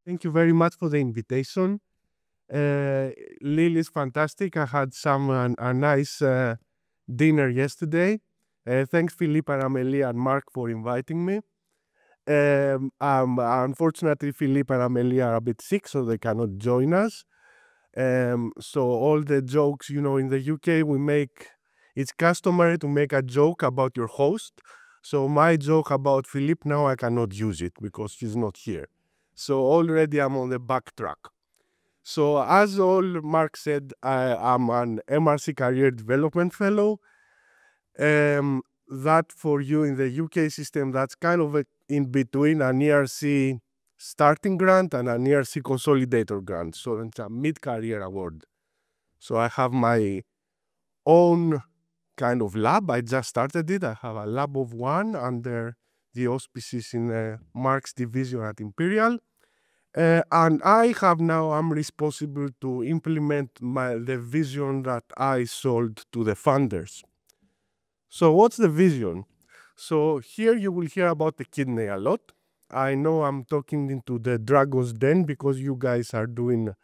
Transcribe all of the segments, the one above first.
Thank you very much for the invitation. Lille is fantastic. I had a nice dinner yesterday. Thanks, Philippe and Amelie and Mark, for inviting me. Unfortunately, Philippe and Amelie are a bit sick, so they cannot join us. So all the jokes, in the UK, it's customary to make a joke about your host. So my joke about Philippe, now I cannot use it because he's not here. So already I'm on the back track. So as all Mark said, I'm an MRC Career Development Fellow. That for you in the UK system, that's kind of in between an ERC starting grant and an ERC consolidator grant. So it's a mid-career award. So I have my own kind of lab. I just started it. I have a lab of one under the auspices in Mark's division at Imperial. And I'm responsible to implement the vision that I sold to the funders. So what's the vision? So here you will hear about the kidney a lot. I know I'm talking into the dragon's den because you guys are doing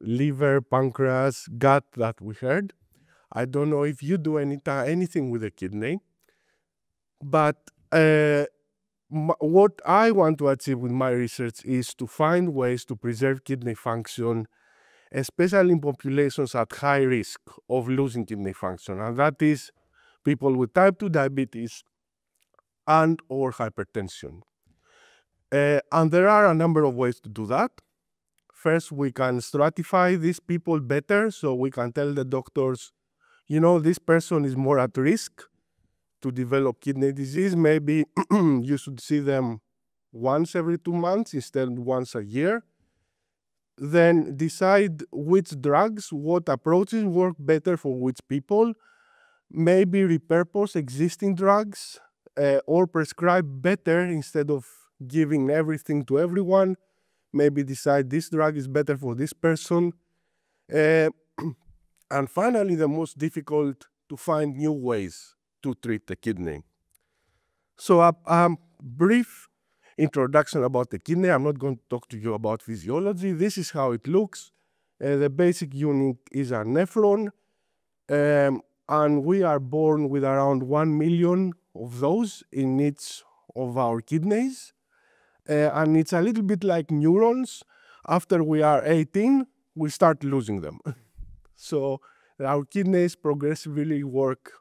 liver, pancreas, gut that we heard. I don't know if you do anything with the kidney, but what I want to achieve with my research is to find ways to preserve kidney function, especially in populations at high risk of losing kidney function, and that is people with type 2 diabetes and or hypertension. And there are a number of ways to do that. First, we can stratify these people better, so we can tell the doctors, this person is more at risk to develop kidney disease. Maybe you should see them once every 2 months instead of once a year. Then decide which drugs, what approaches work better for which people. Maybe repurpose existing drugs or prescribe better instead of giving everything to everyone. Maybe decide this drug is better for this person. And finally, the most difficult, to find new ways to treat the kidney. So a brief introduction about the kidney. I'm not going to talk to you about physiology. This is how it looks. The basic unit is a nephron. And we are born with around 1 million of those in each of our kidneys. And it's a little bit like neurons. After we are 18, we start losing them. So our kidneys progressively work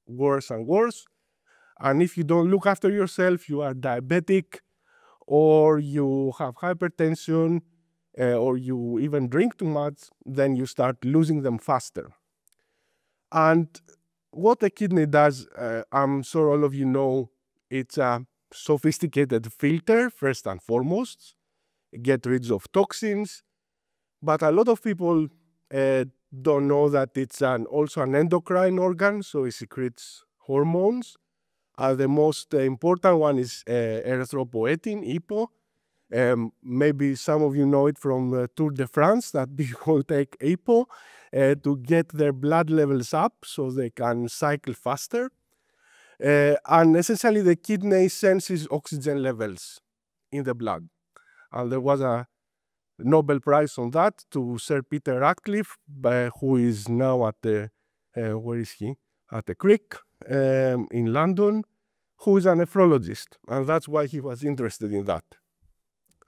worse and worse. And if you don't look after yourself, you are diabetic, or you have hypertension, or you even drink too much, then you start losing them faster. And what the kidney does, I'm sure all of you know, it's a sophisticated filter, first and foremost, get rid of toxins. But a lot of people don't know that it's also an endocrine organ, so it secretes hormones. The most important one is erythropoietin, EPO. Maybe some of you know it from Tour de France, that people take EPO to get their blood levels up so they can cycle faster. And essentially, the kidney senses oxygen levels in the blood. And there was a Nobel Prize on that to Sir Peter Ratcliffe, who is now at the, where is he? At the Crick in London, who is a nephrologist. And that's why he was interested in that.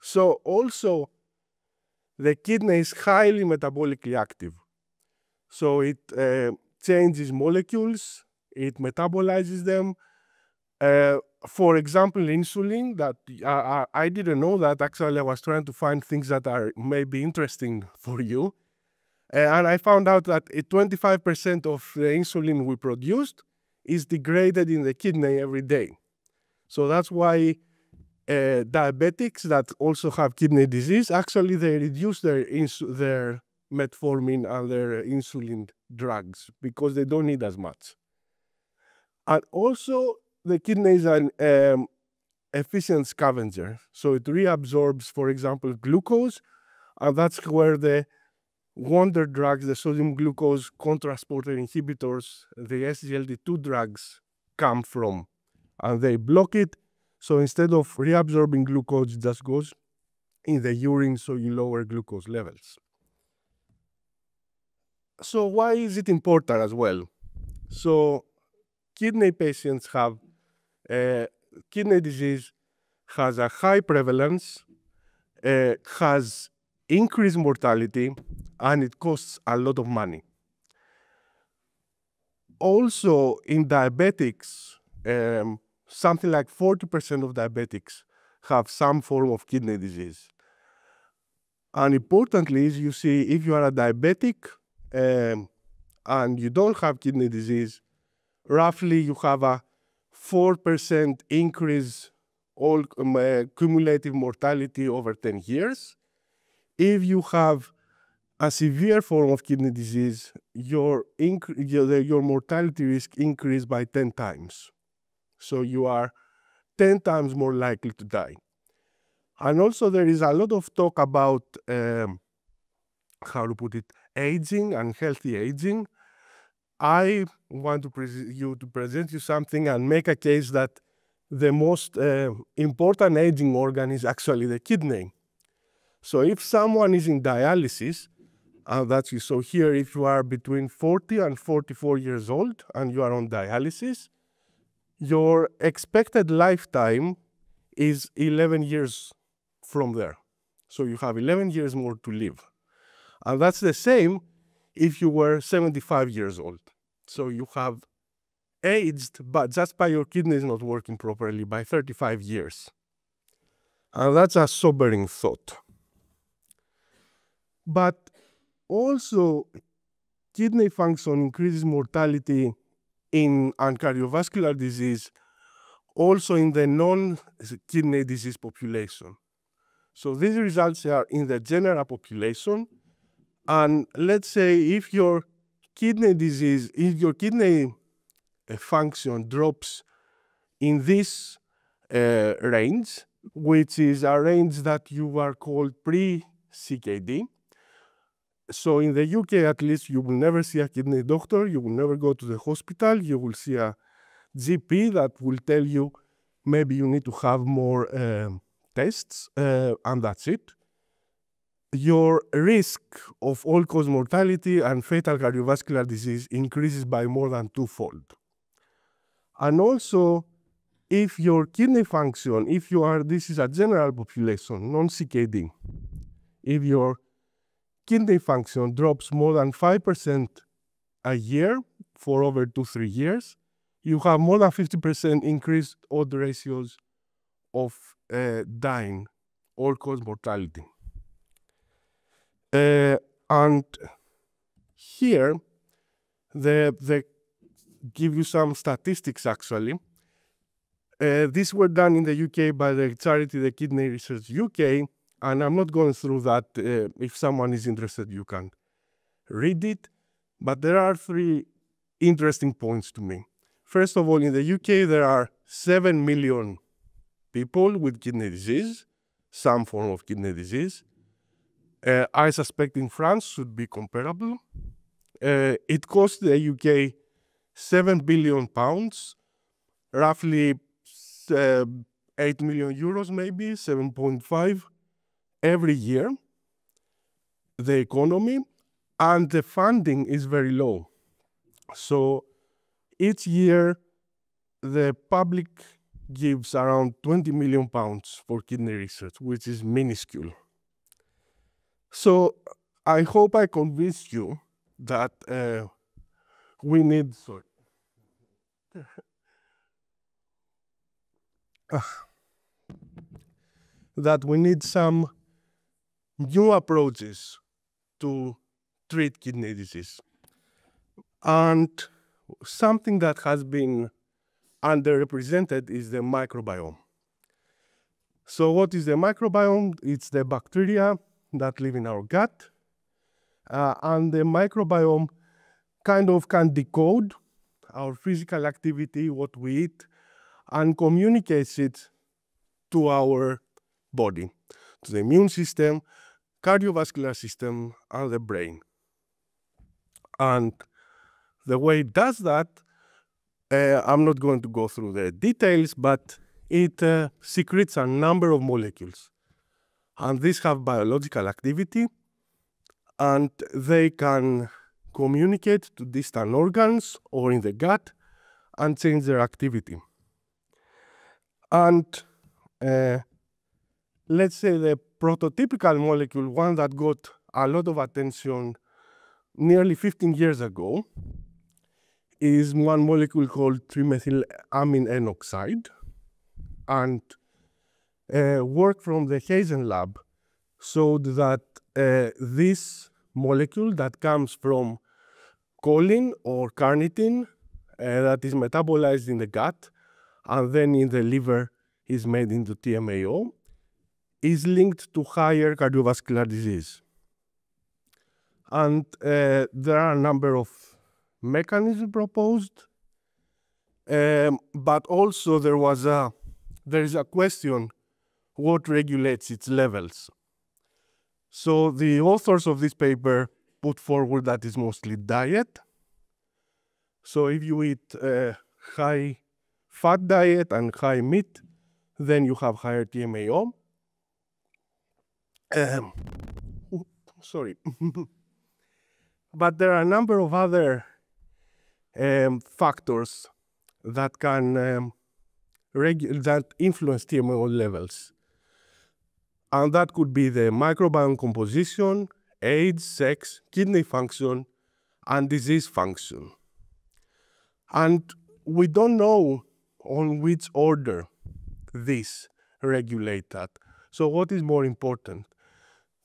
So also, the kidney is highly metabolically active. So it changes molecules, it metabolizes them. For example, insulin, that I didn't know that. Actually, I was trying to find things that are maybe interesting for you. And I found out that 25% of the insulin we produced is degraded in the kidney every day. So that's why diabetics that also have kidney disease, actually they reduce their metformin and their insulin drugs because they don't need as much. And also, the kidney is an efficient scavenger. So it reabsorbs, for example, glucose, and that's where the wonder drugs, the sodium glucose cotransporter inhibitors, the SGLT2 drugs come from. And they block it. So instead of reabsorbing glucose, it just goes in the urine, so you lower glucose levels. So why is it important as well? So kidney patients have kidney disease has a high prevalence, has increased mortality, and it costs a lot of money. Also, in diabetics, something like 40% of diabetics have some form of kidney disease. And importantly, you see, if you are a diabetic and you don't have kidney disease, roughly you have a 4% increase all cumulative mortality over 10 years. If you have a severe form of kidney disease, your mortality risk increased by 10 times. So you are 10 times more likely to die. And also there is a lot of talk about, how to put it, aging and healthy aging. I want to present you something and make a case that the most important aging organ is actually the kidney. So if someone is in dialysis, that you saw here, if you are between 40 and 44 years old and you are on dialysis, your expected lifetime is 11 years from there. So you have 11 years more to live. And that's the same if you were 75 years old. So you have aged, but just by your kidneys not working properly, by 35 years. And that's a sobering thought. But also, kidney function increases mortality in cardiovascular disease, also in the non-kidney disease population. So these results are in the general population. And let's say if your kidney disease, if your kidney function drops in this range, which is a range that you are called pre-CKD. So in the UK, at least, you will never see a kidney doctor. You will never go to the hospital. You will see a GP that will tell you maybe you need to have more tests, and that's it. Your risk of all-cause mortality and fatal cardiovascular disease increases by more than twofold. And also, if your kidney function, this is a general population, non-CKD, if your kidney function drops more than 5% a year for over 2-3 years, you have more than 50% increased odds ratios of dying, all-cause mortality. And here, they give you some statistics actually. These were done in the UK by the charity, the Kidney Research UK, and I'm not going through that. If someone is interested, you can read it. But there are 3 interesting points to me. First of all, in the UK, there are 7 million people with kidney disease, some form of kidney disease. I suspect in France should be comparable. It costs the UK £7 billion, roughly 8 million euros, maybe 7.5 every year, the economy, and the funding is very low. So each year, the public gives around £20 million for kidney research, which is minuscule. So I hope I convinced you that we need, that we need some new approaches to treat kidney disease. And something that has been underrepresented is the microbiome. So what is the microbiome? It's the bacteria that live in our gut. And the microbiome kind of can decode our physical activity, what we eat, and communicates it to our body, to the immune system, cardiovascular system, and the brain. And the way it does that, I'm not going to go through the details, but it secretes a number of molecules. And these have biological activity, and they can communicate to distant organs or in the gut and change their activity. And let's say the prototypical molecule, one that got a lot of attention nearly 15 years ago, is one molecule called trimethylamine N oxide. And work from the Hazen lab showed that this molecule that comes from choline or carnitine that is metabolized in the gut and then in the liver is made into TMAO is linked to higher cardiovascular disease. And there are a number of mechanisms proposed, but also there is a question: what regulates its levels? So the authors of this paper put forward that it's mostly diet. So if you eat high fat diet and high meat, then you have higher TMAO. Sorry. But there are a number of other factors that can that influence TMAO levels. And that could be the microbiome composition, age, sex, kidney function, and disease function. And we don't know on which order these regulate that. So what is more important?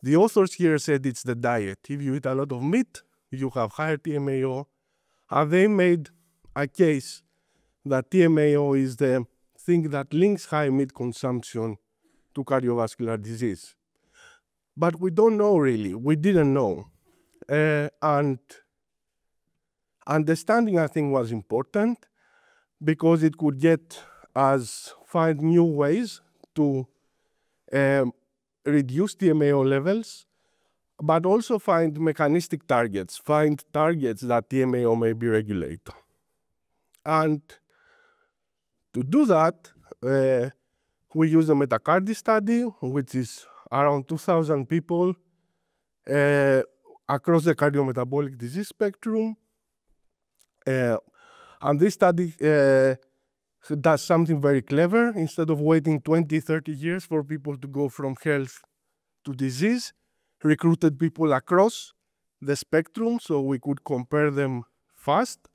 The authors here said it's the diet. If you eat a lot of meat, you have higher TMAO. And they made a case that TMAO is the thing that links high meat consumption to cardiovascular disease. But we don't know really. We didn't know. And understanding, I think, was important because it could get us find new ways to reduce TMAO levels, but also find mechanistic targets, find targets that TMAO may be regulated. And to do that, we use a metacardy study, which is around 2,000 people across the cardiometabolic disease spectrum. And this study does something very clever. Instead of waiting 20, 30 years for people to go from health to disease, recruited people across the spectrum so we could compare them fast.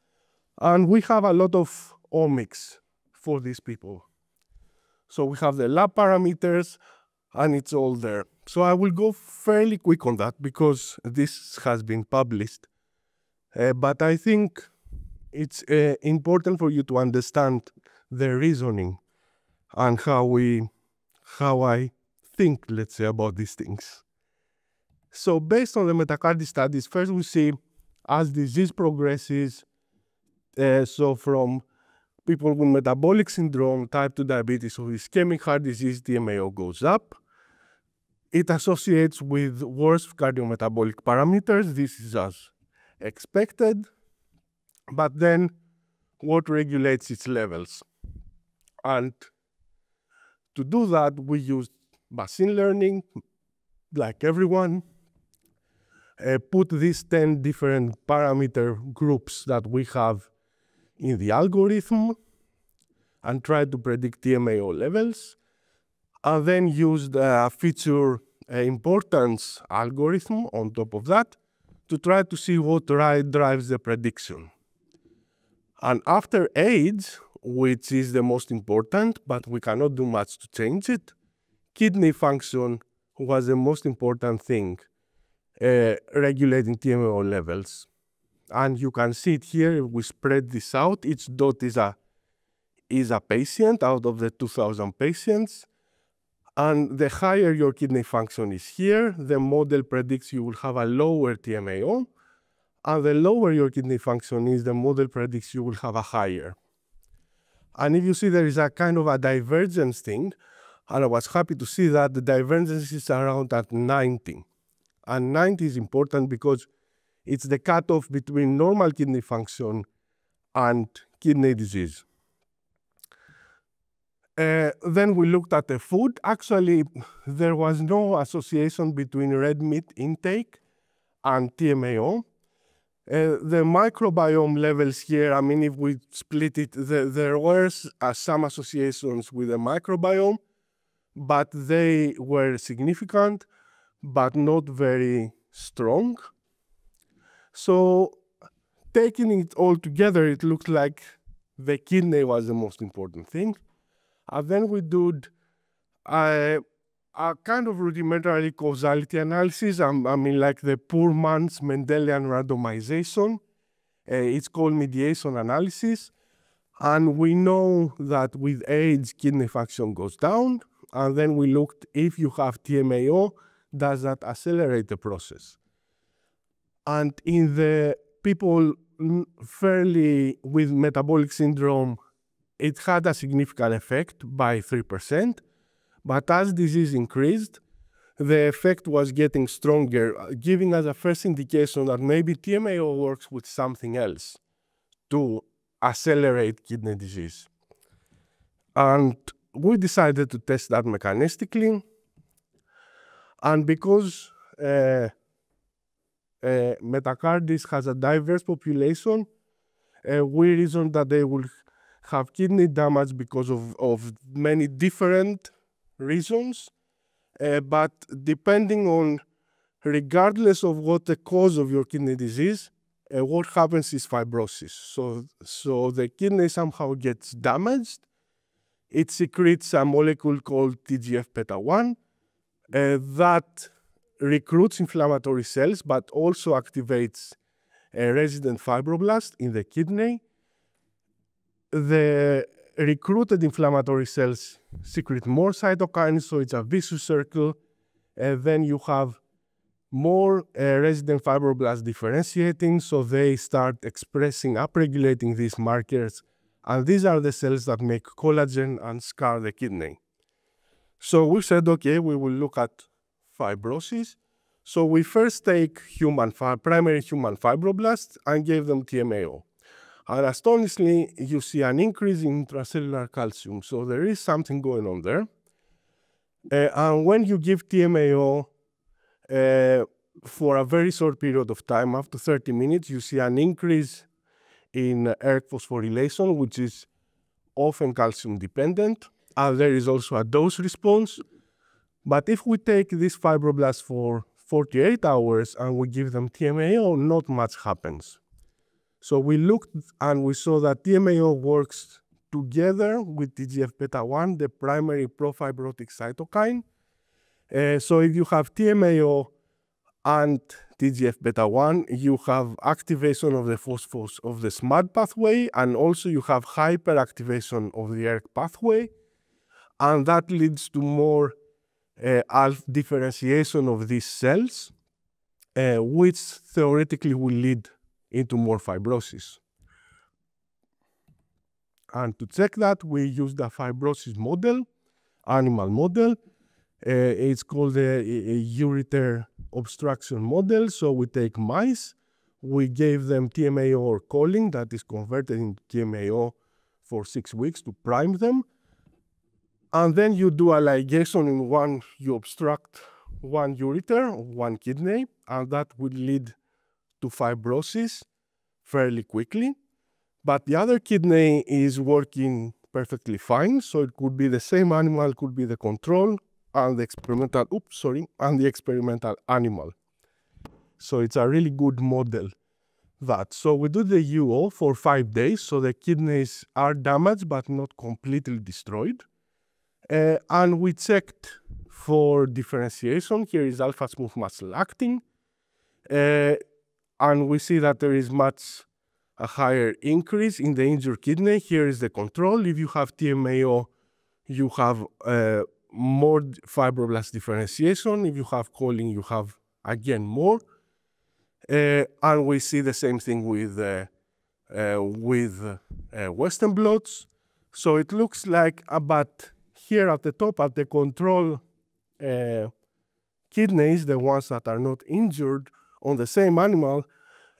And we have a lot of omics for these people. So we have the lab parameters and it's all there. So I will go fairly quick on that because this has been published. But I think it's important for you to understand the reasoning and how I think, let's say, about these things. So based on the metacardy studies, first we see as disease progresses, so from people with metabolic syndrome, type 2 diabetes, or ischemic heart disease, TMAO goes up. It associates with worse cardiometabolic parameters. This is as expected. But then what regulates its levels? And to do that, we used machine learning, like everyone, put these 10 different parameter groups that we have in the algorithm and tried to predict TMAO levels, and then used a feature importance algorithm on top of that to try to see what drives the prediction. And after age, which is the most important, but we cannot do much to change it, kidney function was the most important thing regulating TMAO levels. And you can see it here. If we spread this out, each dot is a patient out of the 2,000 patients. And the higher your kidney function is here, the model predicts you will have a lower TMAO. And the lower your kidney function is, the model predicts you will have a higher. And if you see there is a kind of a divergence thing, and I was happy to see that the divergence is around at 90. And 90 is important because it's the cutoff between normal kidney function and kidney disease. Then we looked at the food. Actually, there was no association between red meat intake and TMAO. The microbiome levels here, I mean, if we split it, there were some associations with the microbiome, but they were significant, but not very strong. So taking it all together, it looked like the kidney was the most important thing. And then we did a kind of rudimentary causality analysis. I mean, like the poor man's Mendelian randomization. It's called mediation analysis. And we know that with age, kidney function goes down. And then we looked if you have TMAO, does that accelerate the process? And in the people fairly with metabolic syndrome, it had a significant effect by 3%. But as disease increased, the effect was getting stronger, giving us a first indication that maybe TMAO works with something else to accelerate kidney disease. And we decided to test that mechanistically. And because metacarditis has a diverse population, we reasoned that they will have kidney damage because of many different reasons. But depending on, regardless of what the cause of your kidney disease, what happens is fibrosis. So the kidney somehow gets damaged. It secretes a molecule called TGF-beta1 that recruits inflammatory cells, but also activates resident fibroblasts in the kidney. The recruited inflammatory cells secrete more cytokines, so it's a vicious circle. Then you have more resident fibroblasts differentiating, so they start expressing, upregulating these markers, and these are the cells that make collagen and scar the kidney. So we said, okay, we will look at fibrosis. So we first take primary human fibroblasts and gave them TMAO. And astonishingly, you see an increase in intracellular calcium. So there is something going on there. And when you give TMAO for a very short period of time, up to 30 minutes, you see an increase in ERK phosphorylation, which is often calcium dependent. And there is also a dose response. But if we take these fibroblasts for 48 hours and we give them TMAO, not much happens. So we looked and we saw that TMAO works together with TGF-beta1, the primary profibrotic cytokine. So if you have TMAO and TGF-beta1, you have activation of the phosphorus of the SMAD pathway, and also you have hyperactivation of the ERK pathway, and that leads to more differentiation of these cells, which theoretically will lead into more fibrosis. And to check that, we used a fibrosis model, animal model. It's called the ureter obstruction model. So we take mice, we gave them TMAO or choline that is converted into TMAO for 6 weeks to prime them. And then you do a ligation in one, you obstruct one ureter, one kidney, and that would lead to fibrosis fairly quickly. But the other kidney is working perfectly fine, so it could be the same animal, could be the control, and the experimental, and the experimental animal. So it's a really good model that. So we do the UO for 5 days, so the kidneys are damaged but not completely destroyed. And we checked for differentiation. Here is alpha smooth muscle actin. And we see that there is a higher increase in the injured kidney. Here is the control. If you have TMAO, you have more fibroblast differentiation. If you have choline, you have again more. And we see the same thing with Western blots. So it looks like about here at the top, at the control kidneys, the ones that are not injured on the same animal,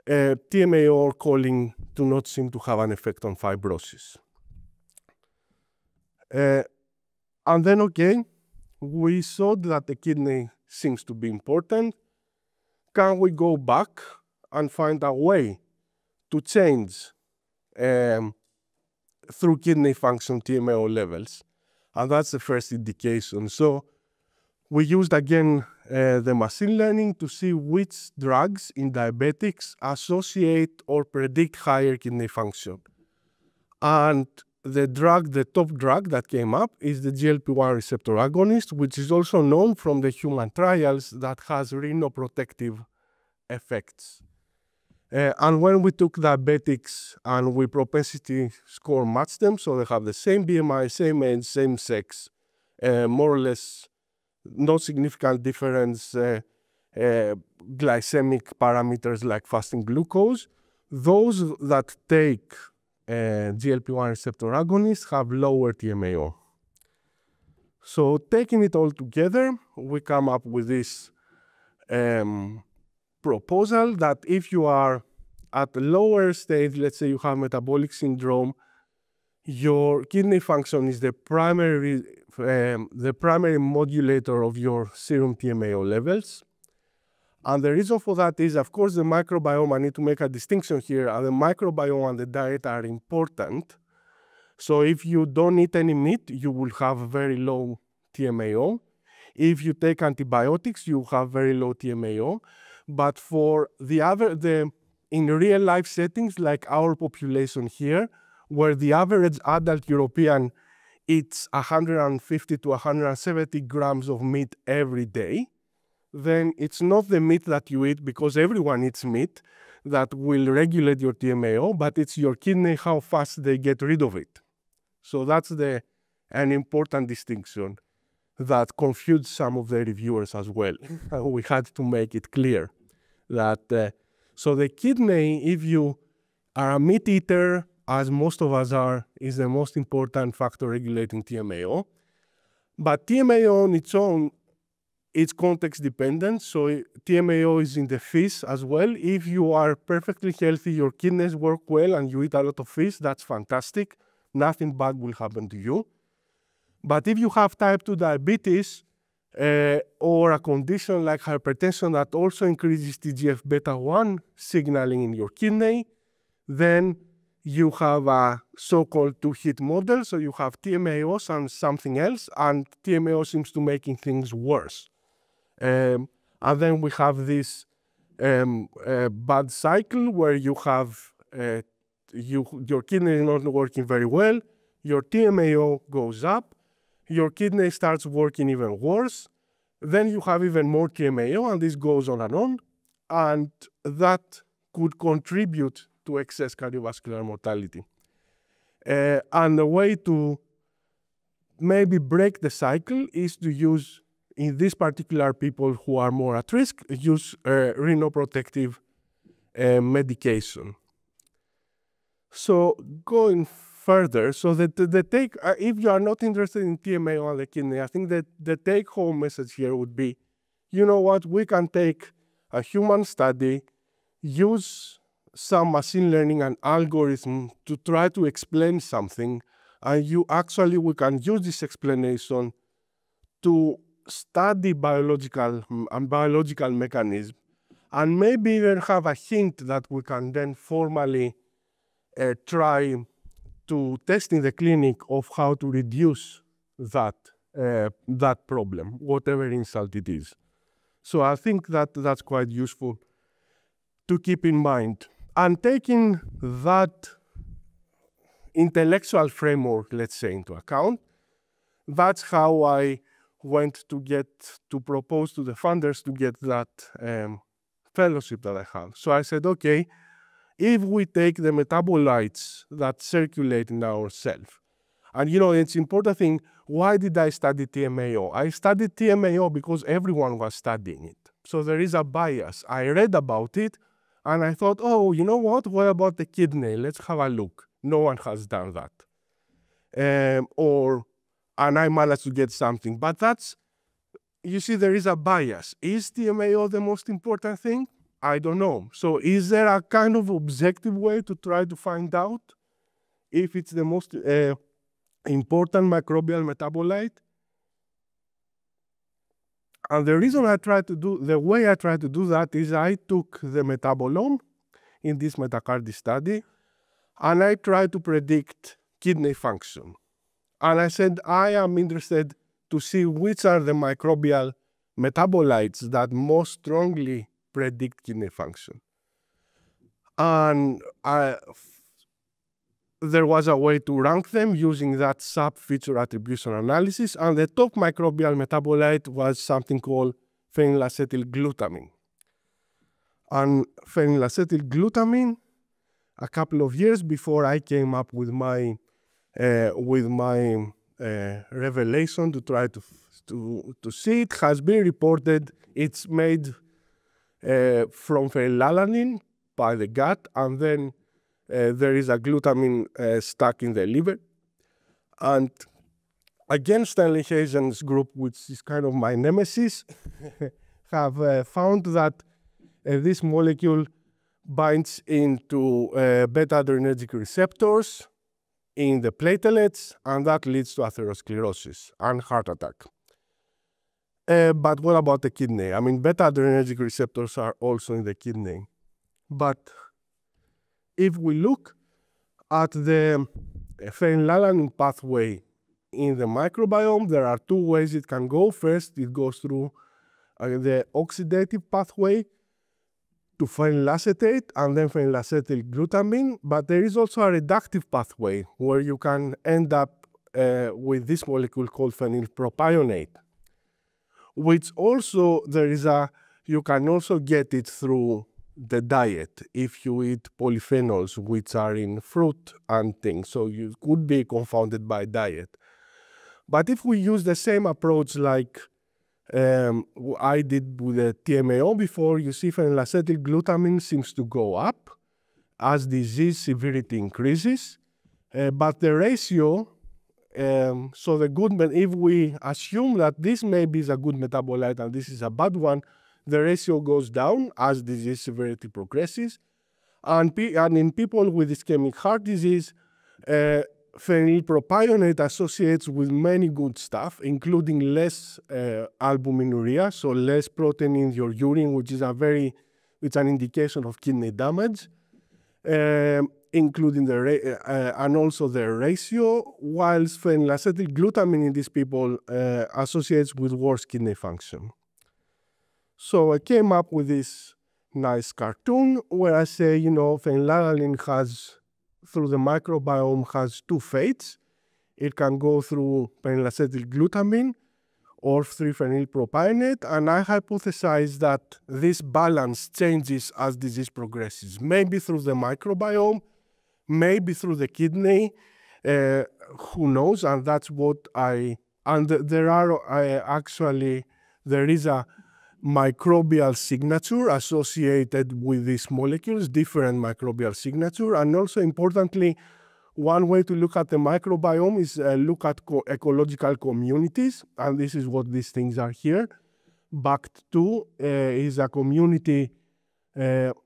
TMAO or choline do not seem to have an effect on fibrosis. And then, okay, we saw that the kidney seems to be important. Can we go back and find a way to change through kidney function TMAO levels? And that's the first indication. So we used again the machine learning to see which drugs in diabetics associate or predict higher kidney function. And the top drug that came up is the GLP-1 receptor agonist, which is also known from the human trials that has renoprotective effects. And when we took diabetics and we propensity score matched them, so they have the same BMI, same age, same sex, more or less no significant difference, glycemic parameters like fasting glucose, those that take GLP-1 receptor agonists have lower TMAO. So taking it all together, we come up with this proposal that if you are at a lower stage, let's say you have metabolic syndrome, your kidney function is the primary modulator of your serum TMAO levels. And the reason for that is, of course, the microbiome. I need to make a distinction here. The microbiome and the diet are important. So if you don't eat any meat, you will have very low TMAO. If you take antibiotics, you have very low TMAO. But for in real life settings like our population here, where the average adult European eats 150 to 170 grams of meat every day, then it's not the meat that you eat, because everyone eats meat, that will regulate your TMAO, but it's your kidney, how fast they get rid of it. So that's an important distinction that confused some of the reviewers as well. We had to make it clear that, so the kidney, if you are a meat eater, as most of us are, is the most important factor regulating TMAO. But TMAO on its own, it's context dependent. So TMAO is in the fish as well. If you are perfectly healthy, your kidneys work well, and you eat a lot of fish, that's fantastic. Nothing bad will happen to you. But if you have type 2 diabetes or a condition like hypertension that also increases TGF-beta1 signaling in your kidney, then you have a so-called two-hit model. So you have TMAOs and something else, and TMAO seems to making things worse. And then we have this bad cycle where you have your kidney is not working very well, your TMAO goes up, your kidney starts working even worse, then you have even more TMAO, and this goes on, and that could contribute to excess cardiovascular mortality. And the way to maybe break the cycle is to use, in these particular people who are more at risk, use renoprotective medication. So going further, so that the take, if you are not interested in TMAO and the kidney, I think that the take-home message here would be, you know what, we can take a human study, use some machine learning and algorithm to try to explain something, and we can use this explanation to study biological mechanism, and maybe even have a hint that we can then formally try to test in the clinic of how to reduce that problem, whatever insult it is. So I think that that's quite useful to keep in mind. And taking that intellectual framework, let's say, into account, that's how I went to propose to the funders to get that fellowship that I have. So I said, okay, if we take the metabolites that circulate in our cells, and it's important thing, why did I study TMAO? I studied TMAO because everyone was studying it. So there is a bias. I read about it, and I thought, oh, you know what about the kidney? Let's have a look. No one has done that. And I managed to get something. But you see, there is a bias. Is TMAO the most important thing? I don't know. So is there a kind of objective way to try to find out if it's the most important microbial metabolite? And the reason the way I try to do that is I took the metabolome in this metacardy study, and I tried to predict kidney function. And I said, I am interested to see which are the microbial metabolites that most strongly predict kidney function. And there was a way to rank them using that sub-feature attribution analysis, and the top microbial metabolite was something called phenylacetylglutamine. And phenylacetylglutamine, a couple of years before I came up with my revelation to try to see it, has been reported. It's made from phenylalanine by the gut, and then there is a glutamine stuck in the liver. And again, Stanley Hazen's group, which is kind of my nemesis, have found that this molecule binds into beta-adrenergic receptors in the platelets, and that leads to atherosclerosis and heart attack. But what about the kidney? I mean, beta-adrenergic receptors are also in the kidney. But if we look at the phenylalanine pathway in the microbiome, there are two ways it can go. First, it goes through the oxidative pathway to phenylacetate and then phenylacetylglutamine, but there is also a reductive pathway where you can end up with this molecule called phenylpropionate, which also you can also get it through the diet if you eat polyphenols, which are in fruit and things, so you could be confounded by diet. But if we use the same approach like I did with the TMAO before, you see phenylacetylglutamine seems to go up as disease severity increases, but the ratio, so if we assume that this maybe is a good metabolite and this is a bad one, the ratio goes down as disease severity progresses. And in people with ischemic heart disease, phenylpropionate associates with many good stuff, including less albuminuria, so less protein in your urine, which is it's an indication of kidney damage, including and also the ratio, whilst phenylacetylglutamine in these people associates with worse kidney function. So I came up with this nice cartoon where I say, phenylalanine through the microbiome has two fates. It can go through phenylacetylglutamine or through phenylpropionate, and I hypothesize that this balance changes as disease progresses, maybe through the microbiome, maybe through the kidney, who knows, and that's what there is a microbial signature associated with these molecules, different microbial signature. And also importantly, one way to look at the microbiome is look at ecological communities, and this is what these things are here. BACT2 is a community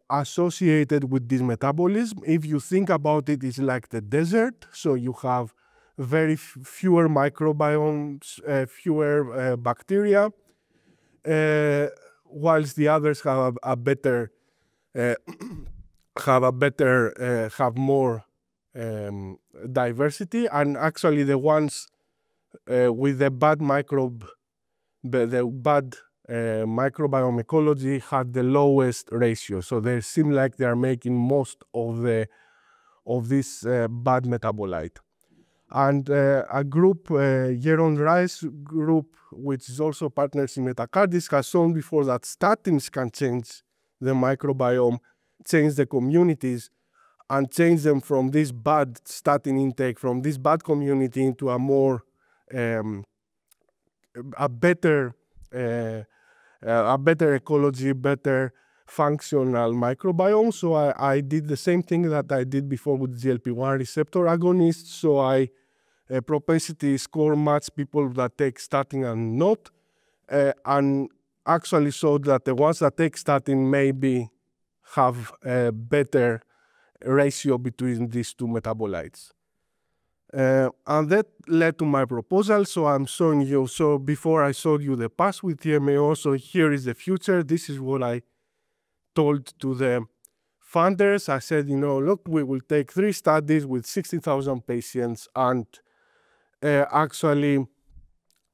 associated with this metabolism. If you think about it, it's like the desert, so you have fewer microbiomes, fewer bacteria, whilst the others have more diversity, and actually the ones with the bad microbiome ecology had the lowest ratio. So they seem like they are making most of this bad metabolite. And a group, Jeroen Rice group, which is also partners in metacardies, has shown before that statins can change the microbiome, change the communities, and change them from this bad statin intake, from this bad community into a more, a better ecology, better functional microbiome. So I did the same thing that I did before with GLP-1 receptor agonists. So I propensity score match people that take statin and not, and actually showed that the ones that take statin maybe have a better ratio between these two metabolites. And that led to my proposal. So I'm showing you. So before I showed you the past with TMAO, so here is the future. This is what I told to the funders. I said, look, we will take 3 studies with 60,000 patients and actually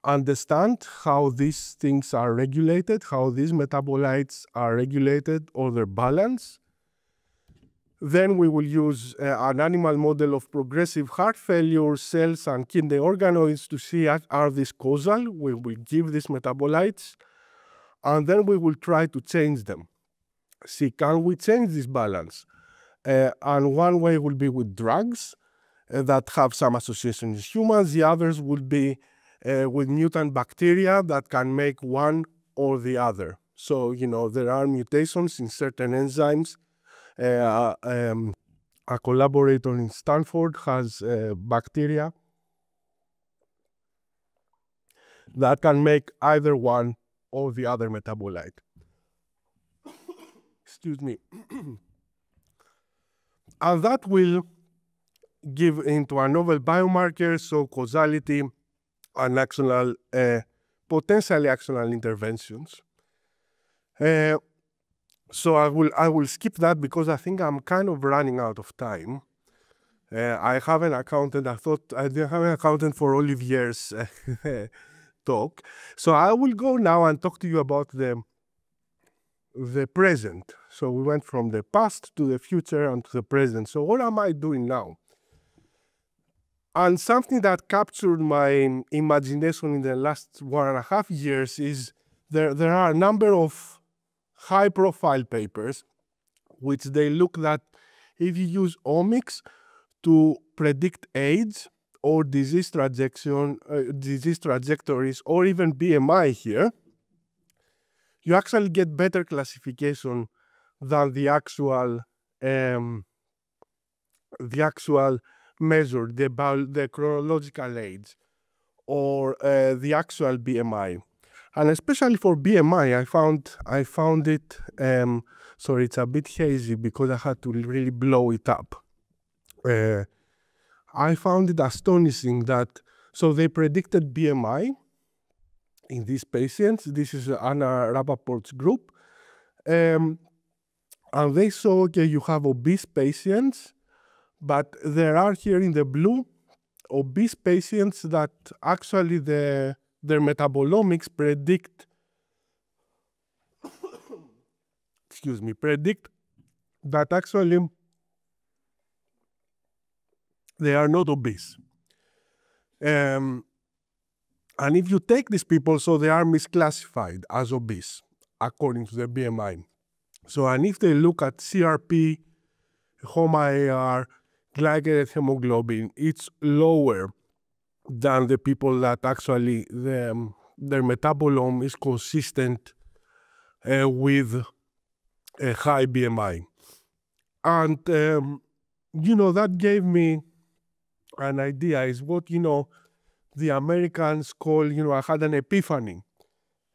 understand how these things are regulated, how these metabolites are regulated or their balance. Then we will use an animal model of progressive heart failure cells and kidney organoids to see are these causal. We will give these metabolites, and then we will try to change them. See, can we change this balance? And one way will be with drugs that have some association in humans. The others would be with mutant bacteria that can make one or the other. So, there are mutations in certain enzymes. A collaborator in Stanford has bacteria that can make either one or the other metabolite. Excuse me. And that will give into a novel biomarker, so causality and actional, potentially actional interventions. So I will skip that because I think I'm kind of running out of time. I haven't accounted. I thought I haven't accounted for Olivier's talk. So I will go now and talk to you about the present. So we went from the past to the future and to the present. So what am I doing now? And something that captured my imagination in the last 1.5 years is there are a number of high-profile papers which they look that if you use omics to predict age or disease trajectories or even BMI here, you actually get better classification than the actual measure, the chronological age or the actual BMI. And especially for BMI, I found it, sorry, it's a bit hazy because I had to really blow it up. I found it astonishing that, so they predicted BMI in these patients. This is Anna Rappaport's group. And they saw, okay, you have obese patients, but there are here in the blue obese patients that actually their metabolomics predict predict that actually they are not obese. And if you take these people, so they are misclassified as obese according to the BMI. So, and if they look at CRP, HOMA-AR, glycated hemoglobin, it's lower than the people that actually their metabolome is consistent with a high BMI. And, that gave me an idea is what, the Americans call, I had an epiphany.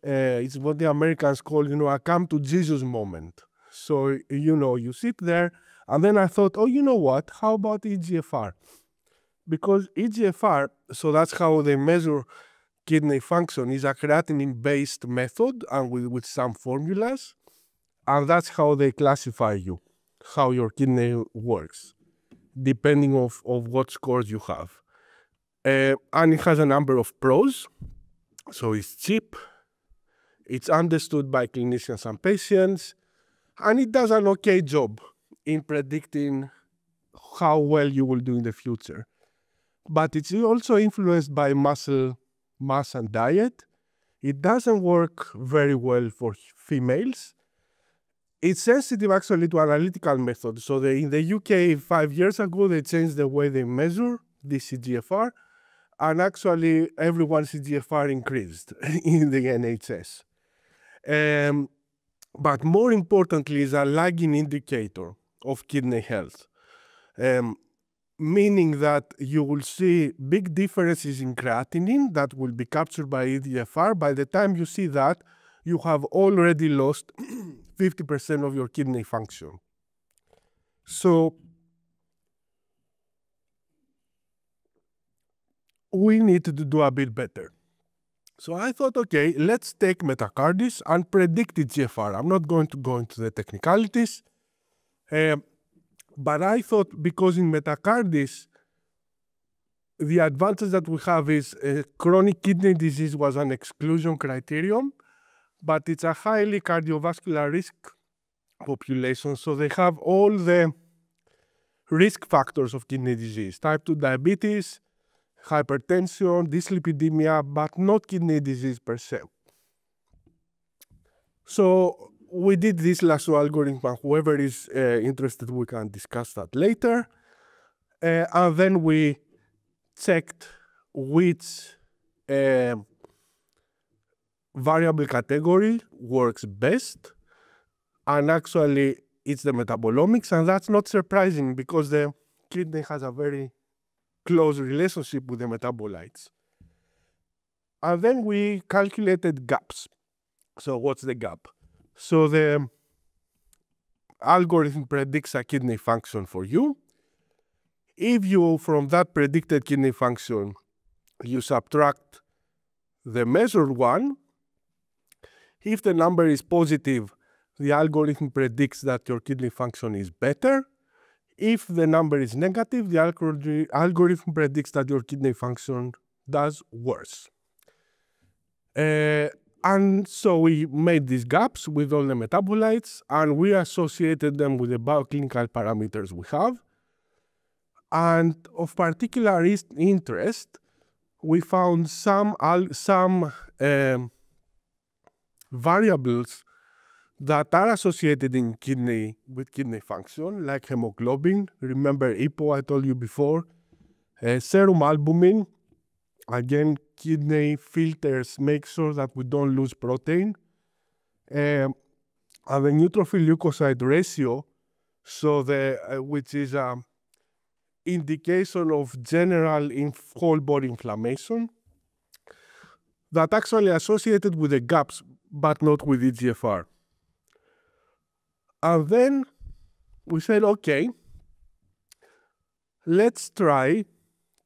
It's what the Americans call, a come to Jesus moment. So, you sit there, and then I thought, oh, you know what? How about EGFR? Because EGFR, so that's how they measure kidney function, is a creatinine-based method and with some formulas. And that's how they classify you, how your kidney works, depending of what scores you have. And it has a number of pros. So it's cheap, it's understood by clinicians and patients, and it does an okay job in predicting how well you will do in the future. But it's also influenced by muscle mass and diet. It doesn't work very well for females. It's sensitive actually to analytical methods. So in the UK 5 years ago, they changed the way they measure this EGFR, and actually everyone's EGFR increased in the NHS. But more importantly is a lagging indicator of kidney health, meaning that you will see big differences in creatinine that will be captured by EGFR. By the time you see that, you have already lost 50% of your kidney function. So we need to do a bit better. So I thought, okay, let's take metacardies and predict EGFR. I'm not going to go into the technicalities, but I thought because in metacardies, the advantage that we have is chronic kidney disease was an exclusion criterion, but it's a highly cardiovascular risk population, so they have all the risk factors of kidney disease, type 2 diabetes, hypertension, dyslipidemia, but not kidney disease per se. So we did this lasso algorithm, and whoever is interested, we can discuss that later. And then we checked which variable category works best, and actually it's the metabolomics, and that's not surprising because the kidney has a very close relationship with the metabolites. And then we calculated gaps. So what's the gap? So the algorithm predicts a kidney function for you. If you, from that predicted kidney function, you subtract the measured one, if the number is positive, the algorithm predicts that your kidney function is better. If the number is negative, the algorithm predicts that your kidney function does worse. And so we made these gaps with all the metabolites, and we associated them with the bioclinical parameters we have. And of particular interest, we found some variables that are associated with kidney function, like hemoglobin. Remember EPO, I told you before. Serum albumin. Again, kidney filters make sure that we don't lose protein. And the neutrophil leukocyte ratio, so which is an indication of general whole body inflammation, that actually associated with the gaps, but not with EGFR. And then we said, okay, let's try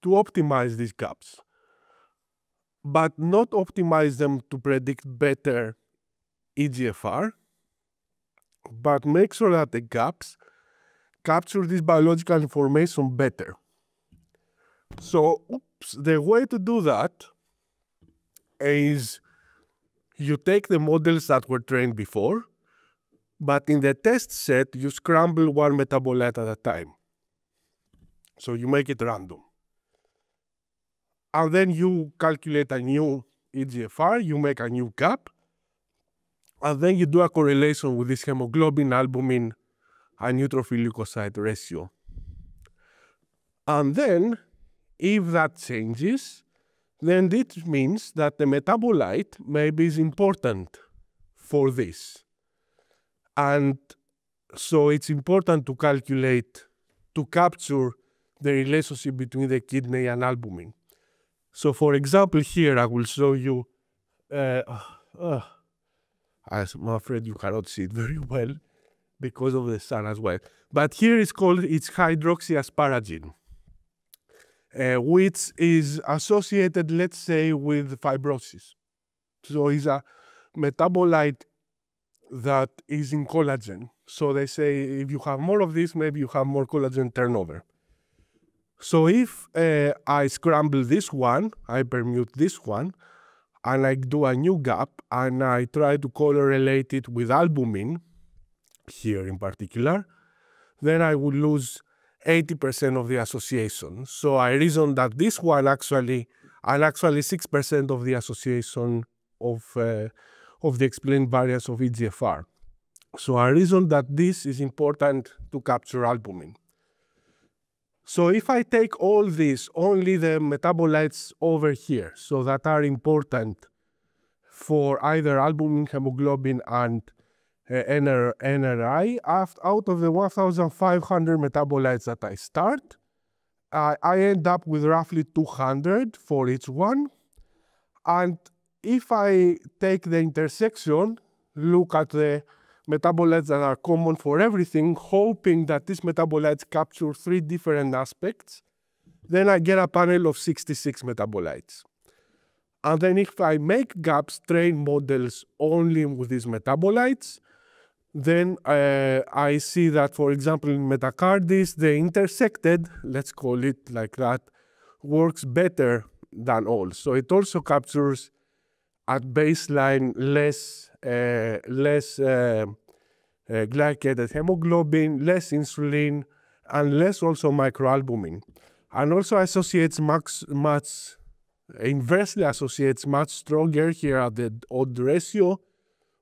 to optimize these gaps, but not optimize them to predict better EGFR, but make sure that the gaps capture this biological information better. So, the way to do that is you take the models that were trained before, but in the test set, you scramble one metabolite at a time. So you make it random. And then you calculate a new EGFR, you make a new gap, and then you do a correlation with this hemoglobin, albumin, and neutrophil leukocyte ratio. And then, if that changes, then it means that the metabolite maybe is important for this. And so it's important to calculate, to capture the relationship between the kidney and albumin. So for example, here I will show you, I'm afraid you cannot see it very well because of the sun as well. But here it's hydroxyasparagine, which is associated, let's say, with fibrosis. So it's a metabolite that is in collagen. So they say if you have more of this, maybe you have more collagen turnover. So if I scramble this one, I permute this one, and I do a new gap, and I try to correlate it with albumin, here in particular, then I would lose 80% of the association. So I reason that this one actually 6% of the association of the explained variance of EGFR. So I reason that this is important to capture albumin. So if I take all this, only the metabolites over here, so that are important for either albumin, hemoglobin, and NRI, out of the 1,500 metabolites that I start, I end up with roughly 200 for each one. And if I take the intersection, look at the metabolites that are common for everything, hoping that these metabolites capture 3 different aspects, then I get a panel of 66 metabolites. And then if I make gaps train models only with these metabolites, then I see that, for example, in metacarditis, the intersected, let's call it like that, works better than all. So it also captures at baseline less glycated hemoglobin, less insulin, and less also microalbumin. And also associates inversely associates much stronger here at the odd ratio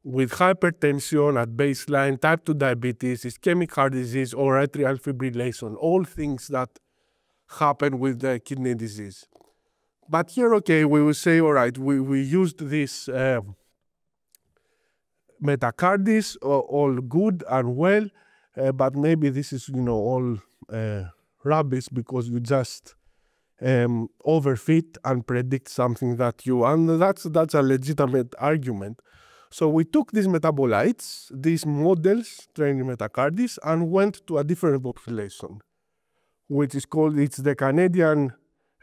with hypertension at baseline, type 2 diabetes, ischemic heart disease, or atrial fibrillation, all things that happen with the kidney disease. But here, okay, we will say, all right, we used this metacarditis, all good and well, but maybe this is, all rubbish because you just overfit and predict something that and that's a legitimate argument. So we took these metabolites, these models training metacarditis, and went to a different population, which is called, it's the Canadian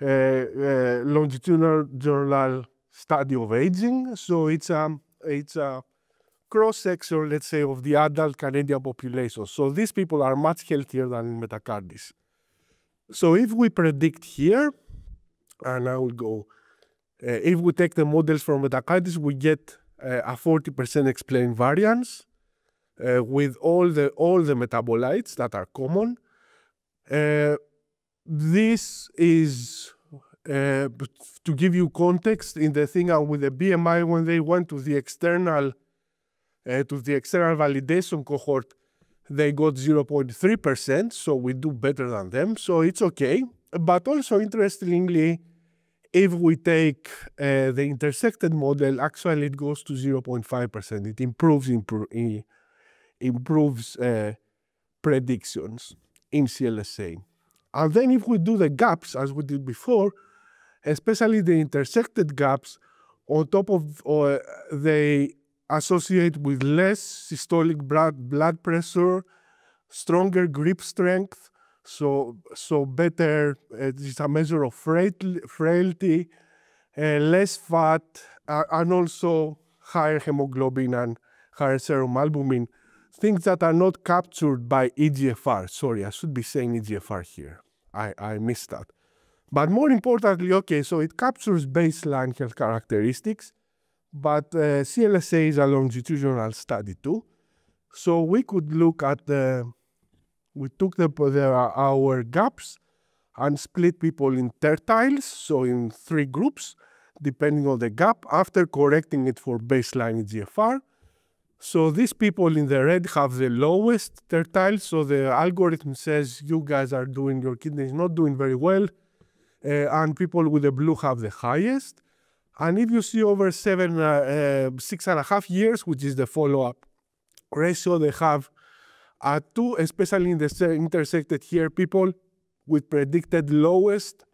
longitudinal study of aging. So it's a cross-section, let's say, of the adult Canadian population. So these people are much healthier than in metacarditis. So if we predict here, and I will go, if we take the models from metacarditis, we get a 40% explained variance with all the metabolites that are common. This is to give you context in the thing with the BMI when they went to the external validation cohort, they got 0.3%, so we do better than them, so it's okay. But also interestingly, if we take the intersected model, actually it goes to 0.5%. It improves predictions in CLSA. And then if we do the gaps, as we did before, especially the intersected gaps, on top of, they associate with less systolic blood pressure, stronger grip strength, so better, it's a measure of frailty, less fat, and also higher hemoglobin and higher serum albumin, things that are not captured by EGFR. Sorry, I should be saying EGFR here. I missed that. But more importantly, okay, so it captures baseline health characteristics, but CLSA is a longitudinal study too. So we could look at we took our gaps and split people in tertiles, so in 3 groups, depending on the gap, after correcting it for baseline EGFR. So these people in the red have the lowest tertile, so the algorithm says you guys are doing, your kidney is not doing very well, and people with the blue have the highest. And if you see over 6.5 years, which is the follow-up ratio, they have 2, especially in the intersected here, people with predicted lowest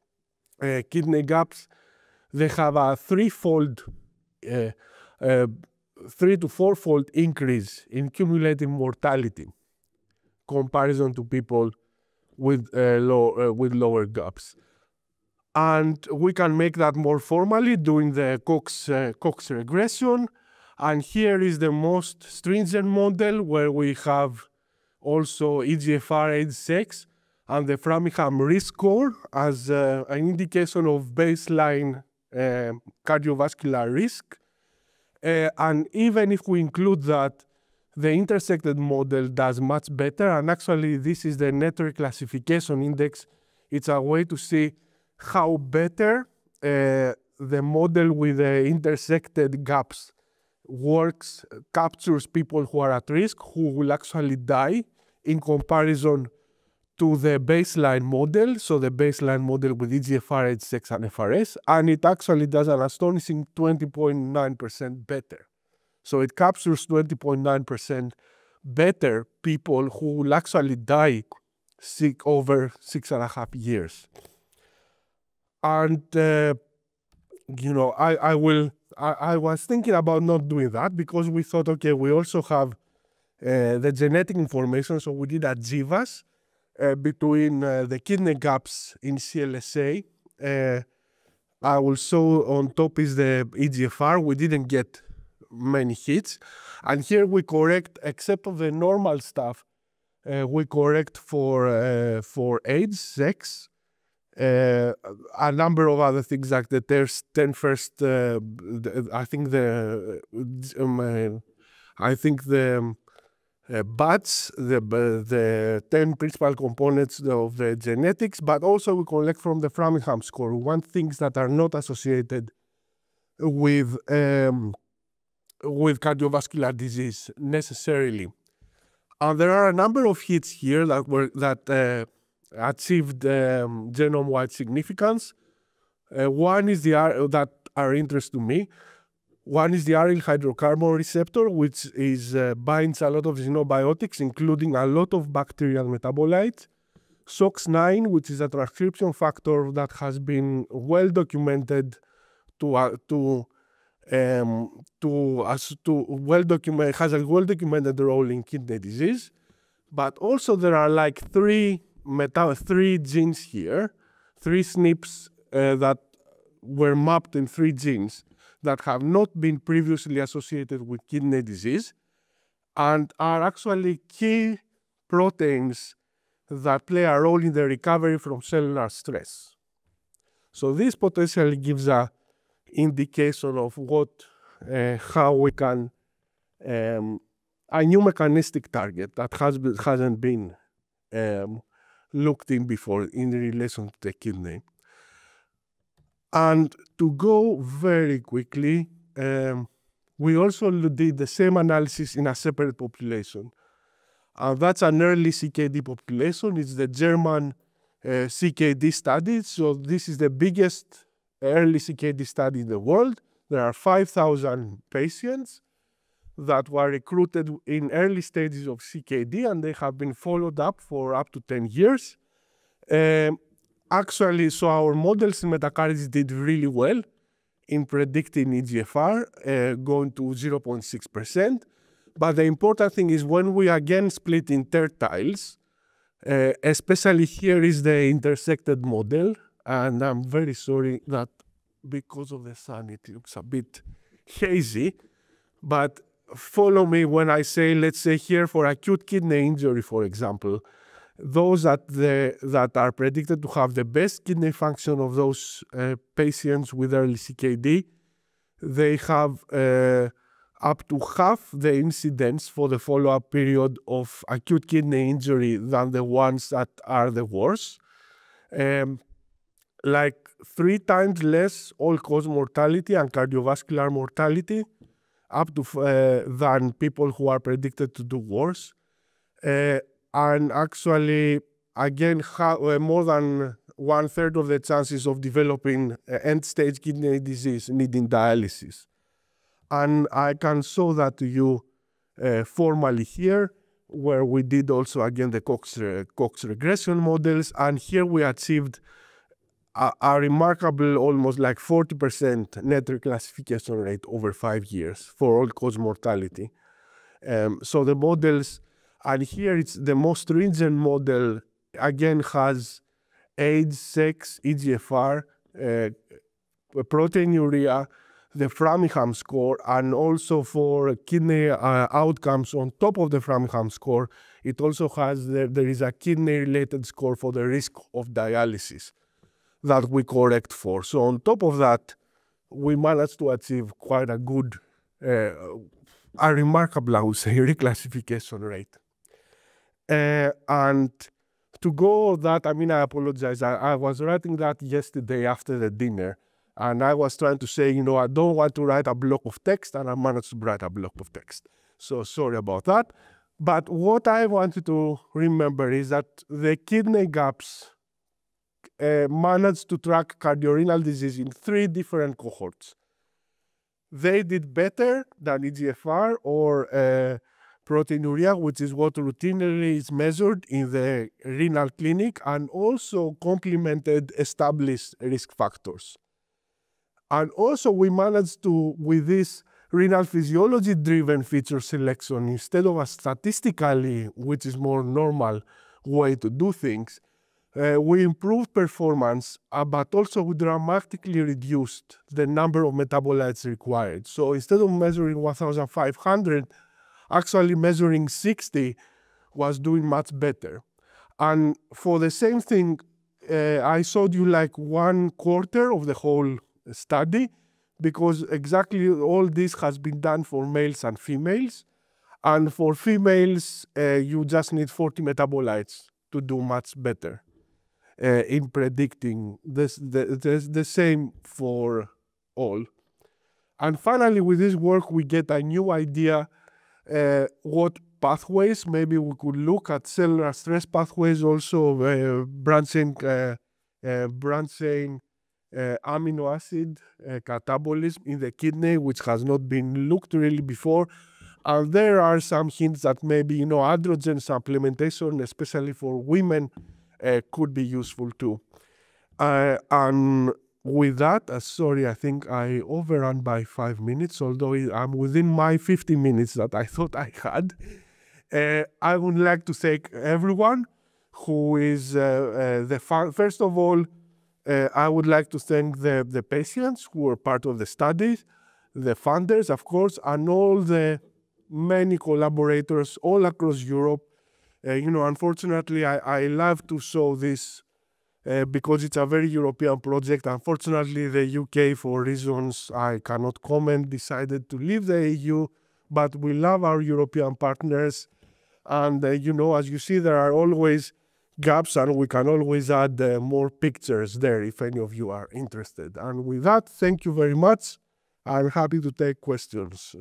kidney gaps, they have a 3 to 4-fold increase in cumulative mortality comparison to people with lower gaps. And we can make that more formally doing the Cox regression. And here is the most stringent model where we have also EGFR, age, sex, and the Framingham risk score as an indication of baseline cardiovascular risk. And even if we include that, the intersected model does much better. And actually, this is the network classification index. It's a way to see how better the model with the intersected gaps works, captures people who are at risk, who will actually die in comparison to the baseline model, so the baseline model with EGFR, age, sex, and FRS, and it actually does an astonishing 20.9% better. So it captures 20.9% better people who will actually die over 6.5 years. And I was thinking about not doing that because we thought, okay, we also have the genetic information, so we did a GVAS, between the kidney gaps in CLSA. I will show on top is the EGFR. We didn't get many hits. And here we correct, except of the normal stuff, we correct for age, sex, a number of other things like the 10 first, I think the BATs, the 10 principal components of the genetics, but also we collect from the Framingham score. We want things that are not associated with cardiovascular disease necessarily. And there are a number of hits here that achieved genome-wide significance. One is that are interest to me. One is the aryl hydrocarbon receptor, which binds a lot of xenobiotics, including a lot of bacterial metabolites. SOX9, which is a transcription factor that has been well documented has a well-documented role in kidney disease. But also there are like three genes here, 3 SNPs that were mapped in 3 genes that have not been previously associated with kidney disease and are actually key proteins that play a role in the recovery from cellular stress. So this potentially gives an indication of how we can, a new mechanistic target that hasn't been looked in before in relation to the kidney. And to go very quickly, we also did the same analysis in a separate population. That's an early CKD population. It's the German CKD study. So this is the biggest early CKD study in the world. There are 5,000 patients that were recruited in early stages of CKD, and they have been followed up for up to 10 years. Actually, so our models in metacarditis did really well in predicting EGFR, going to 0.6%. But the important thing is when we again split in tertiles, especially here is the intersected model, and I'm very sorry that because of the sun it looks a bit hazy, but follow me when I say, let's say here for acute kidney injury, for example, those that are predicted to have the best kidney function of those patients with early CKD, they have up to half the incidence for the follow-up period of acute kidney injury than the ones that are the worst. Like 3 times less all-cause mortality and cardiovascular mortality up to than people who are predicted to do worse. And actually, again, more than 1/3 of the chances of developing end-stage kidney disease needing dialysis. And I can show that to you formally here, where we did also, again, the Cox regression models. And here we achieved a remarkable, almost like 40% net reclassification rate over 5 years for all-cause mortality. So the models, and here it's the most stringent model, again, has age, sex, EGFR, proteinuria, the Framingham score, and also for kidney outcomes on top of the Framingham score, it also has, there is a kidney-related score for the risk of dialysis that we correct for. So on top of that, we managed to achieve quite a good, a remarkable, I would say, reclassification rate. And to go that, I mean, I apologize. I was writing that yesterday after the dinner, and I was trying to say, you know, I don't want to write a block of text, and I managed to write a block of text. So sorry about that. But what I wanted to remember is that the kidney gaps managed to track cardiorenal disease in 3 different cohorts. They did better than EGFR or proteinuria, which is what routinely is measured in the renal clinic, and also complemented established risk factors. And also we managed to, with this renal physiology-driven feature selection, instead of a statistically, which is more normal, way to do things. We improved performance, but also we dramatically reduced the number of metabolites required. So instead of measuring 1,500, actually measuring 60 was doing much better. And for the same thing, I showed you like 1/4 of the whole study, because exactly all this has been done for males and females. And for females, you just need 40 metabolites to do much better in predicting this. The same for all. And finally, with this work, we get a new idea what pathways. Maybe we could look at cellular stress pathways, also branching amino acid catabolism in the kidney, which has not been looked really before. And there are some hints that maybe, androgen supplementation, especially for women, could be useful too. And with that, sorry, I think I overran by 5 minutes, although I'm within my 50 minutes that I thought I had. I would like to thank everyone who is first of all, I would like to thank the patients who were part of the studies, the funders, of course, and all the many collaborators all across Europe. Unfortunately, I love to show this because it's a very European project. Unfortunately, the UK, for reasons I cannot comment, decided to leave the EU, but we love our European partners. And, as you see, there are always gaps, and we can always add more pictures there if any of you are interested. And with that, thank you very much. I'm happy to take questions.